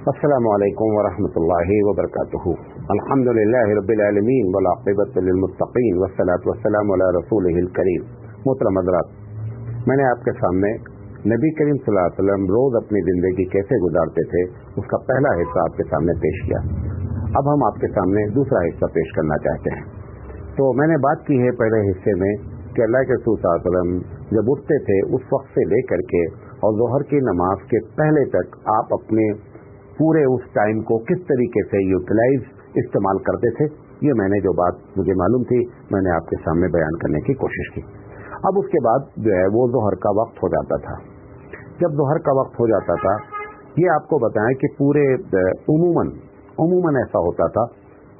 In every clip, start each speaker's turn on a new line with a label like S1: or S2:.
S1: السلام علیکم ورحمۃ اللہ وبرکاتہ. الحمدللہ رب العالمین والعاقبۃ للمتقین والصلاۃ والسلام علی رسولہ الکریم. محترم حضرات، میں نے آپ کے سامنے نبی کریم صلی اللہ علیہ وسلم روز اپنی زندگی کیسے گزارتے تھے اس کا پہلا حصہ آپ کے سامنے پیش کیا. اب ہم آپ کے سامنے دوسرا حصہ پیش کرنا چاہتے ہیں. تو میں نے بات کی ہے پہلے حصے میں کہ اللہ کے رسول صلی اللہ علیہ وسلم جب اٹھتے تھے اس وقت سے لے کر کے اور ظہر کی نماز کے پہلے تک آپ اپنے پورے اس ٹائم کو کس طریقے سے استعمال کرتے تھے. یہ میں نے جو بات مجھے معلوم تھی میں نے آپ کے سامنے بیان کرنے کی کوشش کی. اب اس کے بعد جو ہے وہ ظہر کا وقت ہو جاتا تھا. جب ظہر کا وقت ہو جاتا تھا یہ آپ کو بتائیں کہ پورے عموماً ایسا ہوتا تھا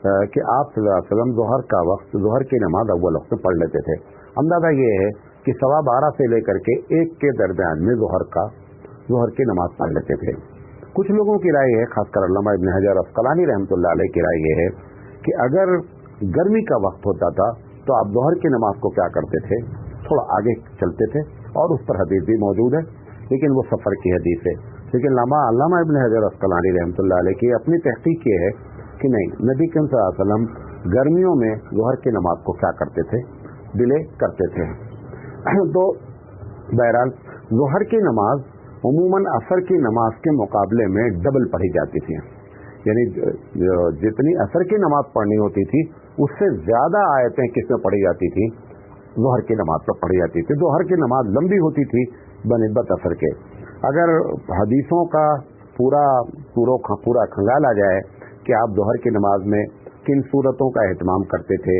S1: کہ آپ صلی اللہ علیہ وسلم ظہر کا وقت ظہر کی نماز اول وقت میں پڑھ لیتے تھے. اندازہ یہ ہے کہ 12:15 سے لے کر کے 1 کے درمیان میں ظہر کی نماز پڑھ لیتے تھے. کچھ لوگوں کی رائے ہے، خاص کر علامہ ابن حجر عسقلانی رحمۃ اللہ علیہ کی رائے یہ ہے کہ اگر گرمی کا وقت ہوتا تھا تو آپ ظہر کی نماز کو کیا کرتے تھے، تھوڑا آگے چلتے تھے، اور اس پر حدیث بھی موجود ہے لیکن وہ سفر کی حدیث ہے. لیکن علامہ ابن حجر عسقلانی رحمۃ اللہ علیہ کی اپنی تحقیق یہ ہے کہ نہیں، نبی کریم صلی اللہ علیہ وسلم گرمیوں میں ظہر کی نماز کو کیا کرتے تھے، ڈیلے کرتے تھے. تو بہرحال ظہر کی نماز عموماً عصر کی نماز کے مقابلے میں ڈبل پڑھی جاتی تھی. یعنی جتنی عصر کی نماز پڑھنی ہوتی تھی اس سے زیادہ آیتیں کس میں پڑھی جاتی تھی، ظہر کی نماز پر پڑھی جاتی تھی. ظہر کی نماز لمبی ہوتی تھی بنسبت عصر کے. اگر حدیثوں کا پورا کھنگالا جائے کہ آپ ظہر کی نماز میں کن صورتوں کا اہتمام کرتے تھے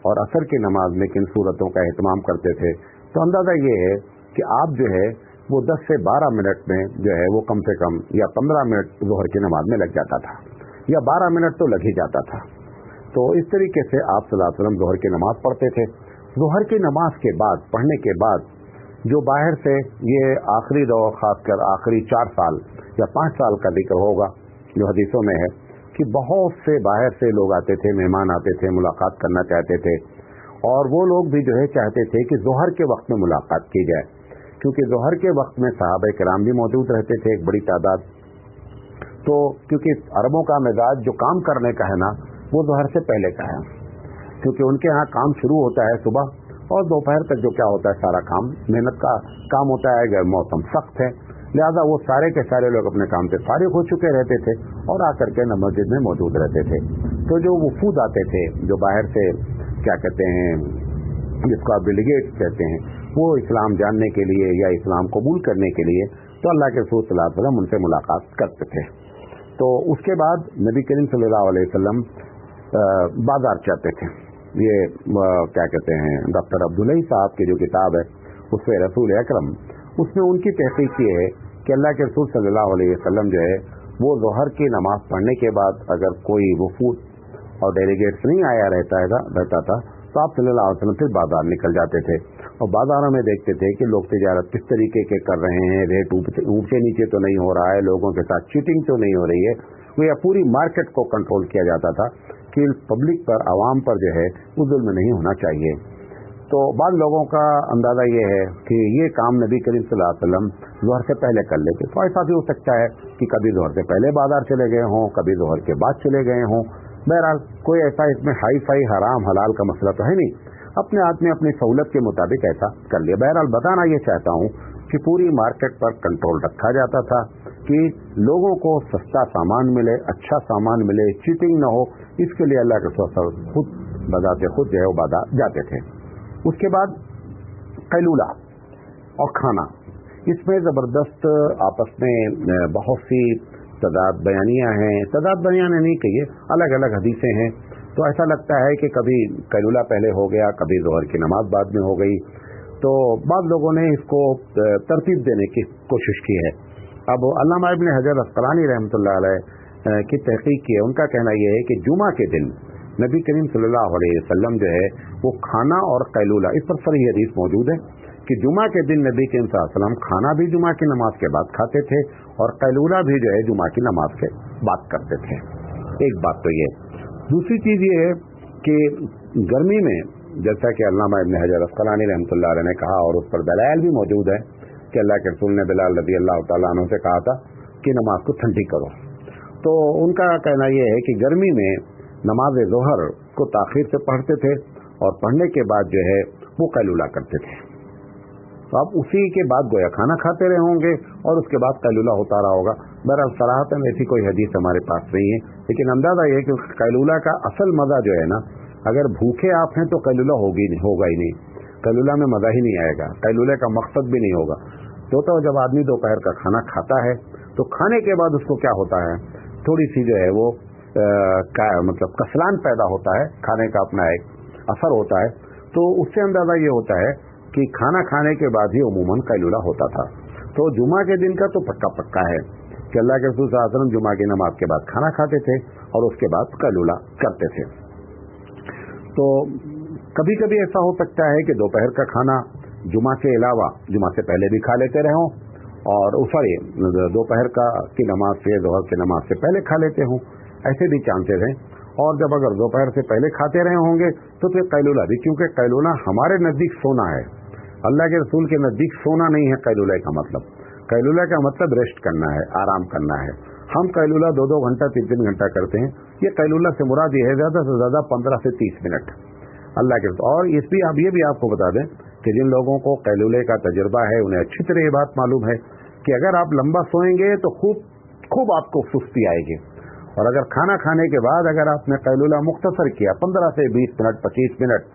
S1: اور عصر کی نماز میں کن صورتوں کا اہتمام کرتے تھے، تو اندازہ یہ ہے کہ آپ جو ہے وہ 10 سے 12 منٹ میں جو ہے وہ کم سے کم یا 15 منٹ ظہر کی نماز میں لگ جاتا تھا، یا 12 منٹ تو لگ ہی جاتا تھا. تو اس طریقے سے آپ صلی اللہ علیہ وسلم ظہر کی نماز پڑھتے تھے. ظہر کی نماز کے بعد پڑھنے کے بعد جو باہر سے یہ آخری دور، خاص کر آخری 4 سال یا 5 سال کا ذکر ہوگا جو حدیثوں میں ہے کہ بہت سے باہر سے لوگ آتے تھے، مہمان آتے تھے، ملاقات کرنا چاہتے تھے، اور وہ لوگ بھی جو ہے چاہتے تھے کہ ظہر کے وقت میں ملاقات کی جائے، کیونکہ ظہر کے وقت میں صحابہ کرام بھی موجود رہتے تھے ایک بڑی تعداد. تو کیونکہ عربوں کا مزاج جو کام کرنے کا ہے نا وہ ظہر سے پہلے کا ہے، کیونکہ ان کے ہاں کام شروع ہوتا ہے صبح اور دوپہر تک جو کیا ہوتا ہے سارا کام محنت کا کام ہوتا ہے. اگر موسم سخت ہے لہذا وہ سارے کے سارے لوگ اپنے کام سے فارغ ہو چکے رہتے تھے اور آ کر کے مسجد میں موجود رہتے تھے. تو جو وفود آتے تھے جو باہر سے کیا کہتے ہیں جس کو آپ ڈیلیگیٹ کہتے ہیں، وہ اسلام جاننے کے لیے یا اسلام قبول کرنے کے لیے تو اللہ کے رسول صلی اللہ علیہ وسلم ان سے ملاقات کرتے تھے. تو اس کے بعد نبی کریم صلی اللہ علیہ وسلم بازار جاتے تھے. یہ کیا کہتے ہیں ڈاکٹر عبداللہ صاحب کی جو کتاب ہے اس سے رسول اکرم، اس میں ان کی تحقیق یہ ہے کہ اللہ کے رسول صلی اللہ علیہ وسلم جو ہے وہ ظہر کی نماز پڑھنے کے بعد اگر کوئی وفود اور ڈیلیگیٹس نہیں آیا رہتا تھا تو آپ صلی اللہ علیہ وسلم پھر بازار نکل جاتے تھے اور بازاروں میں دیکھتے تھے کہ لوگ تجارت کس طریقے کے کر رہے ہیں، ریٹ اونچے نیچے تو نہیں ہو رہا ہے، لوگوں کے ساتھ چیٹنگ تو نہیں ہو رہی ہے. وہ یا پوری مارکیٹ کو کنٹرول کیا جاتا تھا کہ پبلک پر، عوام پر جو ہے وہ ظلم نہیں ہونا چاہیے. تو بعض لوگوں کا اندازہ یہ ہے کہ یہ کام نبی کریم صلی اللہ علیہ وسلم ظہر سے پہلے کر لیتے. تو ایسا بھی ہو سکتا ہے کہ کبھی ظہر سے پہلے بازار چلے گئے ہوں، کبھی ظہر کے بعد چلے گئے ہوں. بہرحال کوئی ایسا اس میں ہائی فائی حرام حلال کا مسئلہ تو ہے نہیں، اپنے ہاتھ میں اپنی سہولت کے مطابق ایسا کر لیا. بہرحال بتانا یہ چاہتا ہوں کہ پوری مارکیٹ پر کنٹرول رکھا جاتا تھا کہ لوگوں کو سستا سامان ملے، اچھا سامان ملے، چیٹنگ نہ ہو. اس کے لیے اللہ کے رسول خود بذات خود جو ہے وہ بازار جاتے تھے. اس کے بعد قیلولہ اور کھانا، اس میں زبردست آپس میں بہت سی تعداد بیانیاں ہیں، تعداد بیانیاں نہیں کہیے، الگ الگ حدیثیں ہیں. تو ایسا لگتا ہے کہ کبھی قیلولہ پہلے ہو گیا، کبھی ظہر کی نماز بعد میں ہو گئی. تو بعض لوگوں نے اس کو ترتیب دینے کی کوشش کی ہے. اب علامہ ابن حجر عسقلانی رحمۃ اللہ علیہ کی تحقیق کی ہے. ان کا کہنا یہ ہے کہ جمعہ کے دن نبی کریم صلی اللہ علیہ وسلم جو ہے وہ کھانا اور قیلولہ، اس پر صحیح حدیث موجود ہے کہ جمعہ کے دن نبی کریم صلی اللہ علیہ وسلم کھانا بھی جمعہ کی نماز کے بعد کھاتے تھے اور قیلولہ بھی جو ہے جمعہ کی نماز کے بعد کرتے تھے. ایک بات تو یہ. دوسری چیز یہ ہے کہ گرمی میں جیسا کہ علامہ ابن حجر عسقلانی رحمۃ اللہ علیہ نے کہا اور اس پر دلائل بھی موجود ہے کہ اللہ کے رسول نے بلال رضی اللہ تعالیٰ عنہ سے کہا تھا کہ نماز کو ٹھنڈی کرو، تو ان کا کہنا یہ ہے کہ گرمی میں نماز ظہر کو تاخیر سے پڑھتے تھے اور پڑھنے کے بعد جو ہے وہ قیلولہ کرتے تھے. اب اسی کے بعد گویا کھانا کھاتے رہے ہوں گے اور اس کے بعد قیلولہ ہوتا رہا ہوگا. بہرحال صراحتاً ایسی کوئی حدیث ہمارے پاس نہیں ہے، لیکن اندازہ یہ کہ قیلولہ کا اصل مزہ جو ہے نا، اگر بھوکے آپ ہیں تو قیلولہ ہوگا ہی نہیں، قیلولہ میں مزہ ہی نہیں آئے گا، قیلولہ کا مقصد بھی نہیں ہوگا. تو جب آدمی دوپہر کا کھانا کھاتا ہے تو کھانے کے بعد اس کو کیا ہوتا ہے، تھوڑی سی جو ہے وہ مطلب کسلان پیدا ہوتا ہے، کھانے کا اپنا ایک اثر ہوتا ہے. تو اس سے اندازہ یہ ہوتا ہے کہ کھانا کھانے کے بعد ہی عموماً قیلولہ ہوتا تھا. تو جمعہ کے دن کا تو پکا ہے کہ اللہ کے رسول صلی اللہ علیہ وسلم جمعہ کی نماز کے بعد کھانا کھاتے تھے اور اس کے بعد قیلولہ کرتے تھے. تو کبھی کبھی ایسا ہو سکتا ہے کہ دوپہر کا کھانا جمعہ کے علاوہ جمعہ سے پہلے بھی کھا لیتے رہے ہوں، اور دوپہر کی نماز سے ظہر کی نماز سے پہلے کھا لیتے ہوں، ایسے بھی چانسز ہیں. اور جب اگر دوپہر سے پہلے کھاتے رہے ہوں گے تو پھر قیلولہ بھی، کیونکہ قیلولہ ہمارے نزدیک سونا ہے، اللہ کے رسول کے نزدیک سونا نہیں ہے. قیلولہ کا مطلب ریسٹ کرنا ہے، آرام کرنا ہے. ہم قیلولہ 2 گھنٹہ 3 گھنٹہ کرتے ہیں. یہ قیلولہ سے مراد یہ ہے زیادہ سے زیادہ 15 سے 30 منٹ اللہ کے رسول. اور یہ بھی آپ کو بتا دیں کہ جن لوگوں کو قیلولے کا تجربہ ہے انہیں اچھی طرح یہ بات معلوم ہے کہ اگر آپ لمبا سوئیں گے تو خوب آپ کو سستی آئے گی، اور اگر کھانا کھانے کے بعد اگر آپ نے قیلولہ مختصر کیا 15 سے 20 منٹ 25 منٹ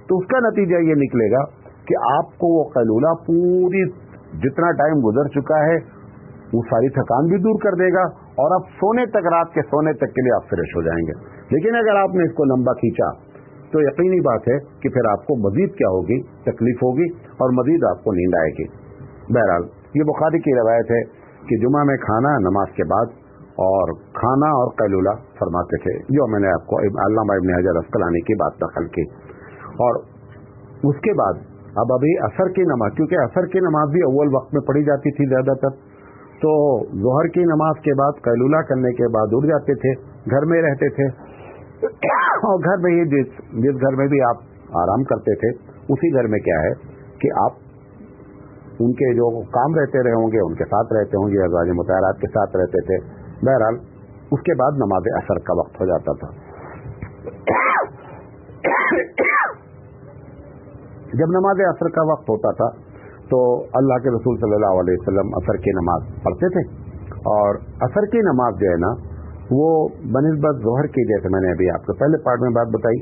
S1: تو اس کا نتیجہ یہ نکلے گا کہ آپ کو وہ قیلولہ پوری جتنا ٹائم گزر چکا ہے وہ ساری تھکان بھی دور کر دے گا، اور آپ رات کے سونے تک کے لیے آپ فریش ہو جائیں گے. لیکن اگر آپ نے اس کو لمبا کھینچا تو یقینی بات ہے کہ پھر آپ کو مزید کیا ہوگی، تکلیف ہوگی اور مزید آپ کو نیند آئے گی. بہرحال یہ بخاری کی روایت ہے کہ جمعہ میں کھانا نماز کے بعد اور کھانا اور قیلولہ فرماتے تھے، جو میں نے آپ کو علامہ ابن حجر عسقلانی کی بات نقل کی. اور اس کے بعد ابھی عصر کی نماز، کیونکہ عصر کی نماز بھی اول وقت میں پڑھی جاتی تھی زیادہ تر، تو ظہر کی نماز کے بعد قیلولہ کرنے کے بعد اٹھ جاتے تھے، گھر میں رہتے تھے، اور گھر میں ہی جس گھر میں بھی آپ آرام کرتے تھے اسی گھر میں کیا ہے کہ آپ ان کے جو کام رہتے رہے ہوں گے ان کے ساتھ رہتے ہوں گے، ازواج مطہرات کے ساتھ رہتے تھے. بہرحال اس کے بعد نماز عصر کا وقت ہو جاتا تھا. جب نماز عصر کا وقت ہوتا تھا تو اللہ کے رسول صلی اللہ علیہ وسلم عصر کی نماز پڑھتے تھے، اور عصر کی نماز جو ہے نا وہ بنسبت ظہر کی، جیسے میں نے ابھی آپ کو پہلے پارٹ میں بات بتائی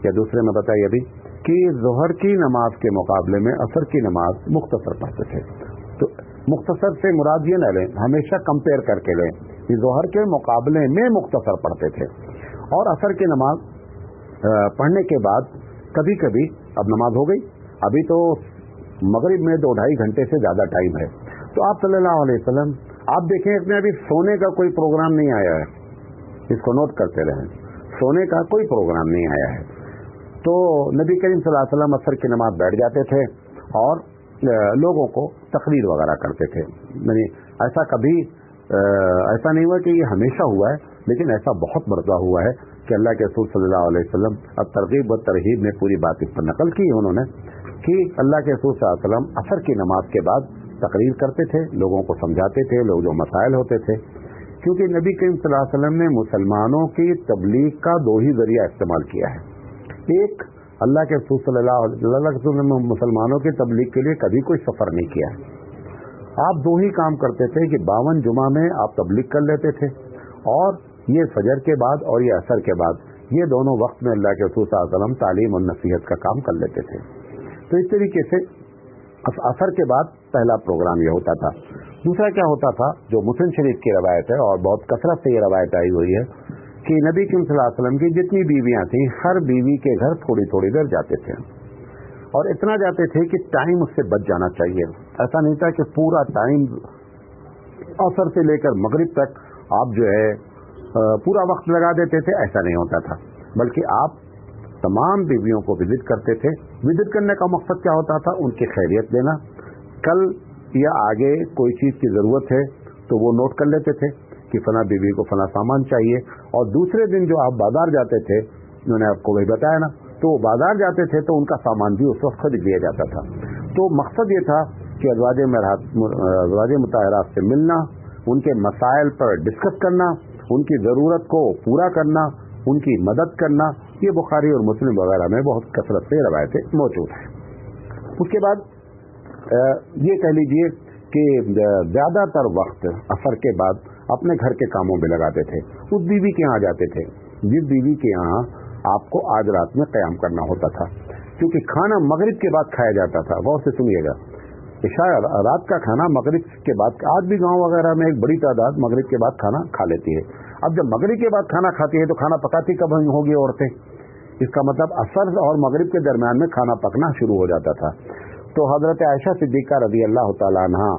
S1: یا دوسرے میں بتائی ابھی، کہ ظہر کی نماز کے مقابلے میں عصر کی نماز مختصر پڑھتے تھے. تو مختصر سے مراد یہ نہ لیں، ہمیشہ کمپیئر کر کے لیں کہ ظہر کے مقابلے میں مختصر پڑھتے تھے. اور عصر کی نماز پڑھنے کے بعد کبھی کبھی اب نماز ہو گئی، ابھی تو مغرب میں 2-2.5 گھنٹے سے زیادہ ٹائم ہے، تو آپ صلی اللہ علیہ وسلم آپ دیکھیں اس میں ابھی سونے کا کوئی پروگرام نہیں آیا ہے، اس کو نوٹ کرتے رہیں، سونے کا کوئی پروگرام نہیں آیا ہے. تو نبی کریم صلی اللہ علیہ وسلم عصر کی نماز بیٹھ جاتے تھے اور لوگوں کو تقریر وغیرہ کرتے تھے. یعنی ایسا کبھی ایسا نہیں ہوا کہ یہ ہمیشہ ہوا ہے، لیکن ایسا بہت مرتبہ ہوا ہے کہ اللہ کے رسول صلی اللہ علیہ وسلم اب ترغیب و ترہیب میں پوری بات اس پر نقل کی انہوں نے کہ اللہ کے رسول صلی اللہ علیہ وسلم عصر کی نماز کے بعد تقریر کرتے تھے، لوگوں کو سمجھاتے تھے، لوگ جو مسائل ہوتے تھے. کیونکہ نبی کریم صلی اللہ علیہ وسلم نے مسلمانوں کی تبلیغ کا 2 ہی ذریعہ استعمال کیا ہے. ایک، اللہ کے رسول صلی اللہ علیہ وسلم نے مسلمانوں کی تبلیغ کے لیے کبھی کوئی سفر نہیں کیا. آپ 2 ہی کام کرتے تھے کہ 52 جمعہ میں آپ تبلیغ کر لیتے تھے، اور یہ فجر کے بعد اور یہ عصر کے بعد یہ دونوں وقت میں اللہ کے رسول صلی اللہ علیہ وسلم تعلیم اور نصیحت کا کام کر لیتے تھے. تو اس طریقے سے عصر کے بعد پہلا پروگرام یہ ہوتا تھا. دوسرا کیا ہوتا تھا، جو مسلم شریف کی روایت ہے اور بہت کثرت سے یہ روایت آئی ہوئی ہے کہ نبی کریم صلی اللہ علیہ وسلم کی جتنی بیویاں تھیں ہر بیوی کے گھر تھوڑی تھوڑی دیر جاتے تھے، اور اتنا جاتے تھے کہ ٹائم اس سے بچ جانا چاہیے. ایسا نہیں تھا کہ پورا ٹائم عصر سے لے کر مغرب تک آپ جو ہے پورا وقت لگا دیتے تھے، ایسا نہیں ہوتا تھا، بلکہ آپ تمام بیویوں کو وزٹ کرتے تھے. وزٹ کرنے کا مقصد کیا ہوتا تھا، ان کی خیریت لینا. کل یا آگے کوئی چیز کی ضرورت ہے تو وہ نوٹ کر لیتے تھے کہ فلاں بیوی کو فلاں سامان چاہیے، اور دوسرے دن جو آپ بازار جاتے تھے، انہوں نے آپ کو وہی بتایا نا، تو بازار جاتے تھے تو ان کا سامان بھی اس وقت خرید لیا جاتا تھا. تو مقصد یہ تھا کہ ازواج مطہرات سے ملنا، ان کے مسائل پر ڈسکس کرنا، ان کی ضرورت کو پورا کرنا، ان کی مدد کرنا، یہ بخاری اور مسلم وغیرہ میں بہت کثرت سے روایتیں موجود ہیں۔ اس کے بعد یہ کہہ لیجئے کہ زیادہ تر وقت عصر کے بعد اپنے گھر کے کاموں میں لگاتے تھے، اس بیوی کے یہاں جاتے تھے جس بیوی کے یہاں آپ کو آج رات میں قیام کرنا ہوتا تھا، کیونکہ کھانا مغرب کے بعد کھایا جاتا تھا۔ غور سے سنیے گا، عشاء رات کا کھانا مغرب کے بعد، آج بھی گاؤں وغیرہ میں ایک بڑی تعداد مغرب کے بعد کھانا کھا لیتی ہے۔ اب جب مغرب کے بعد کھانا کھاتی ہے تو کھانا پکاتی کب ہوگی عورتیں؟ اس کا مطلب عصر اور مغرب کے درمیان میں کھانا پکنا شروع ہو جاتا تھا۔ تو حضرت عائشہ صدیقہ رضی اللہ تعالیٰ عنہا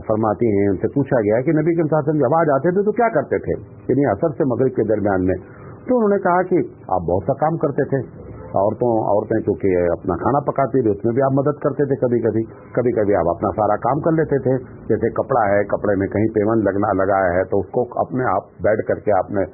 S1: فرماتی ہیں، ان سے پوچھا گیا کہ نبی کے ساتھ جب آج آتے تھے تو کیا کرتے تھے، یعنی عصر سے مغرب کے درمیان میں؟ تو انہوں نے کہا کہ آپ بہت سا کام کرتے تھے، عورتیں چونکہ اپنا کھانا پکاتی تھی، اس میں بھی آپ مدد کرتے تھے، کبھی کبھی آپ اپنا سارا کام کر لیتے تھے، جیسے کپڑا ہے، کپڑے میں کہیں پیون لگایا ہے تو اس کو اپنے آپ بیٹھ کر کے آپ نے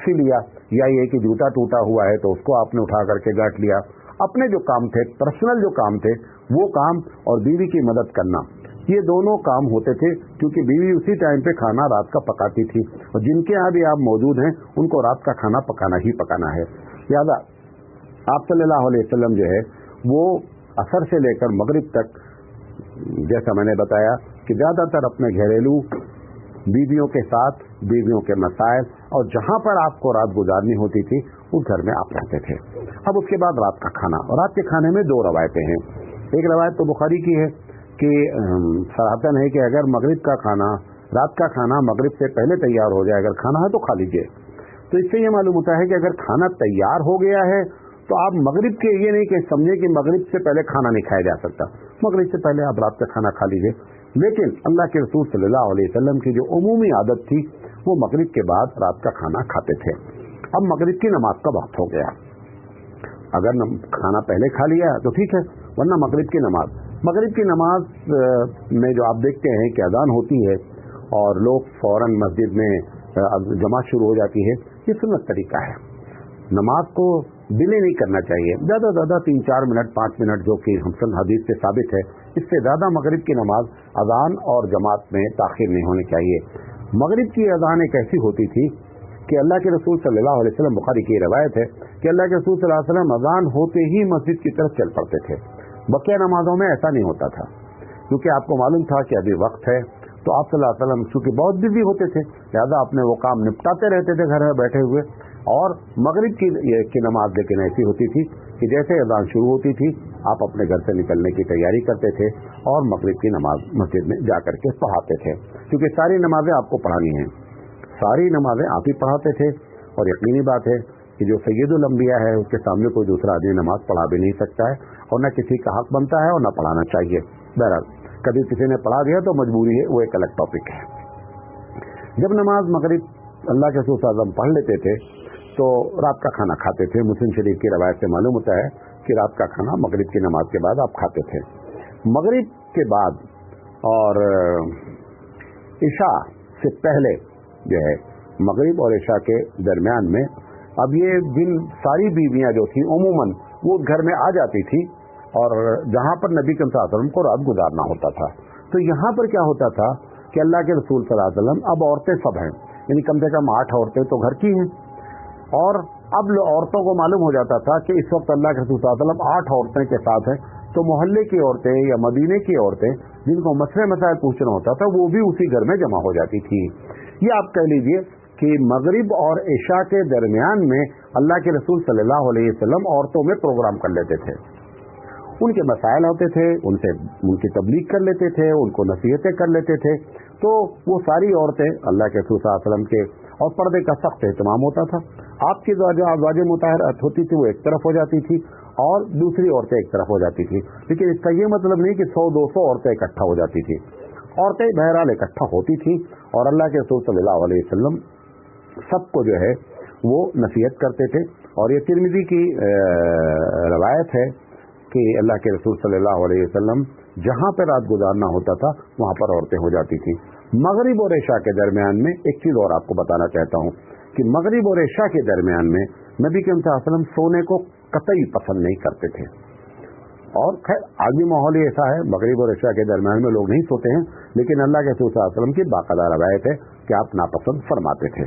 S1: سی لیا، یا یہ کہ جوتا ٹوٹا ہوا ہے تو اس کو آپ نے اٹھا کر کے گاٹ لیا۔ اپنے جو کام تھے، پرسنل جو کام تھے وہ کام، اور بیوی کی مدد کرنا، یہ دونوں کام ہوتے تھے، کیونکہ بیوی اسی ٹائم پہ کھانا رات کا پکاتی تھی، اور جن کے یہاں بھی آپ موجود ہیں ان کو رات کا کھانا پکانا ہی پکانا ہے۔ لہٰذا آپ صلی اللہ علیہ وسلم جو ہے وہ عصر سے لے کر مغرب تک، جیسا میں نے بتایا کہ زیادہ تر اپنے گھریلو بیویوں کے ساتھ، بیویوں کے مسائل، اور جہاں پر آپ کو رات گزارنی ہوتی تھی اس گھر میں آپ رہتے تھے۔ اب اس کے بعد رات کا کھانا، اور رات کے کھانے میں دو روایتیں ہیں۔ ایک روایت تو بخاری کی ہے کہ صراحتاً ہے کہ اگر مغرب کا کھانا، رات کا کھانا مغرب سے پہلے تیار ہو جائے، اگر کھانا ہے تو کھا لیجیے۔ تو اس سے یہ معلوم ہوتا ہے کہ اگر کھانا تیار ہو گیا ہے تو آپ مغرب کے یہ نہیں کہ سمجھے کہ مغرب سے پہلے کھانا نہیں کھایا جا سکتا، مغرب سے پہلے آپ رات کا کھانا کھا لیجیے۔ لیکن اللہ کے رسول صلی اللہ علیہ وسلم کی جو عمومی عادت تھی وہ مغرب کے بعد رات کا کھانا کھاتے تھے۔ اب مغرب کی نماز کا وقت ہو گیا، اگر کھانا پہلے کھا لیا تو ٹھیک ہے، ورنہ مغرب کی نماز میں جو آپ دیکھتے ہیں کہ اذان ہوتی ہے اور لوگ فوراً مسجد میں جماعت شروع ہو جاتی ہے، یہ سنت طریقہ ہے۔ نماز کو ڈیلے نہیں کرنا چاہیے، زیادہ سے زیادہ 3-4 منٹ 5 منٹ، جو کہ حسن حدیث سے ثابت ہے، اس سے زیادہ مغرب کی نماز اذان اور جماعت میں تاخیر نہیں ہونی چاہیے۔ مغرب کی اذان ایک ایسی ہوتی تھی کہ اللہ کے رسول صلی اللہ علیہ وسلم، بخاری کی روایت ہے کہ اللہ کے رسول صلی اللہ علیہ وسلم اذان ہوتے ہی مسجد کی طرف چل پڑتے تھے۔ بقیہ نمازوں میں ایسا نہیں ہوتا تھا، کیونکہ آپ کو معلوم تھا کہ ابھی وقت ہے، تو آپ صلی اللہ علیہ وسلم چونکہ بہت بزی ہوتے تھے، لہٰذا اپنے وہ کام نپٹاتے رہتے تھے گھر میں بیٹھے ہوئے۔ اور مغرب کی نماز لیکن ایسی ہوتی تھی کہ جیسے اذان شروع ہوتی تھی آپ اپنے گھر سے نکلنے کی تیاری کرتے تھے اور مغرب کی نماز مسجد میں جا کر کے پڑھاتے تھے، کیونکہ ساری نمازیں آپ کو پڑھانی ہیں، ساری نمازیں آپ ہی پڑھاتے تھے۔ اور یقینی بات ہے کہ جو سید الانبیاء ہے اس کے سامنے کوئی دوسرا آدمی نماز پڑھا بھی نہیں سکتا ہے، اور نہ کسی کا حق بنتا ہے اور نہ پڑھانا چاہیے۔ بہرحال کبھی کسی نے پڑھا دیا تو مجبوری ہے، وہ ایک الگ ٹاپک ہے۔ جب نماز مغرب اللہ کے رسول صلی اللہ علیہ وسلم پڑھ لیتے تھے تو رات کا کھانا کھاتے تھے۔ مسلم شریف کی روایت سے معلوم ہوتا ہے کہ رات کا کھانا مغرب کی نماز کے بعد آپ کھاتے تھے۔ مغرب کے بعد اور عشاء سے پہلے جو ہے، مغرب اور عشاء کے درمیان میں، اب یہ جن ساری بیویاں جو تھیں عموماً وہ گھر میں آ جاتی تھی، اور جہاں پر نبی صلی اللہ علیہ وسلم کو رات گزارنا ہوتا تھا، تو یہاں پر کیا ہوتا تھا کہ اللہ کے رسول صلی اللہ علیہ وسلم، اب عورتیں سب ہیں، یعنی کم سے کم 8 عورتیں تو گھر کی ہیں، اور اب عورتوں کو معلوم ہو جاتا تھا کہ اس وقت اللہ کے رسول صلی اللہ علیہ وسلم 8 عورتیں کے ساتھ ہیں، تو محلے کی عورتیں یا مدینے کی عورتیں جن کو مسئلے مسائل پوچھنا ہوتا تھا وہ بھی اسی گھر میں جمع ہو جاتی تھی۔ یہ آپ کہہ لیجئے کہ مغرب اور عشاء کے درمیان میں اللہ کے رسول صلی اللہ علیہ وسلم عورتوں میں پروگرام کر لیتے تھے، ان کے مسائل ہوتے تھے، ان کی تبلیغ کر لیتے تھے، ان کو نصیحتیں کر لیتے تھے، تو وہ ساری عورتیں اللہ کے رسول صلی اللہ علیہ وسلم کے، اور پردے کا سخت اہتمام ہوتا تھا۔ آپ کی جو ازواج مطہرات ہوتی تھی وہ ایک طرف ہو جاتی تھی اور دوسری عورتیں ایک طرف ہو جاتی تھی، لیکن اس کا یہ مطلب نہیں کہ 100-200 عورتیں اکٹھا ہو جاتی تھی، عورتیں بہرحال اکٹھا ہوتی تھی، اور اللہ کے رسول صلی اللہ علیہ وسلم سب کو جو ہے وہ نصیحت کرتے تھے۔ اور یہ ترمذی کی روایت ہے کہ اللہ کے رسول صلی اللہ علیہ وسلم جہاں پہ رات گزارنا ہوتا تھا وہاں پر عورتیں ہو جاتی تھیں۔ مغرب اور عشاء کے درمیان میں ایک چیز اور آپ کو بتانا چاہتا ہوں کہ مغرب اور عشاء کے درمیان میں نبی کریم صلی اللہ علیہ وسلم سونے کو قطعی پسند نہیں کرتے تھے، اور خیر آج بھی ماحول ایسا ہے، مغرب اور عشاء کے درمیان میں لوگ نہیں سوتے ہیں، لیکن اللہ کے رسول صلی اللہ علیہ وسلم کی باقاعدہ روایت ہے کہ آپ ناپسند فرماتے تھے۔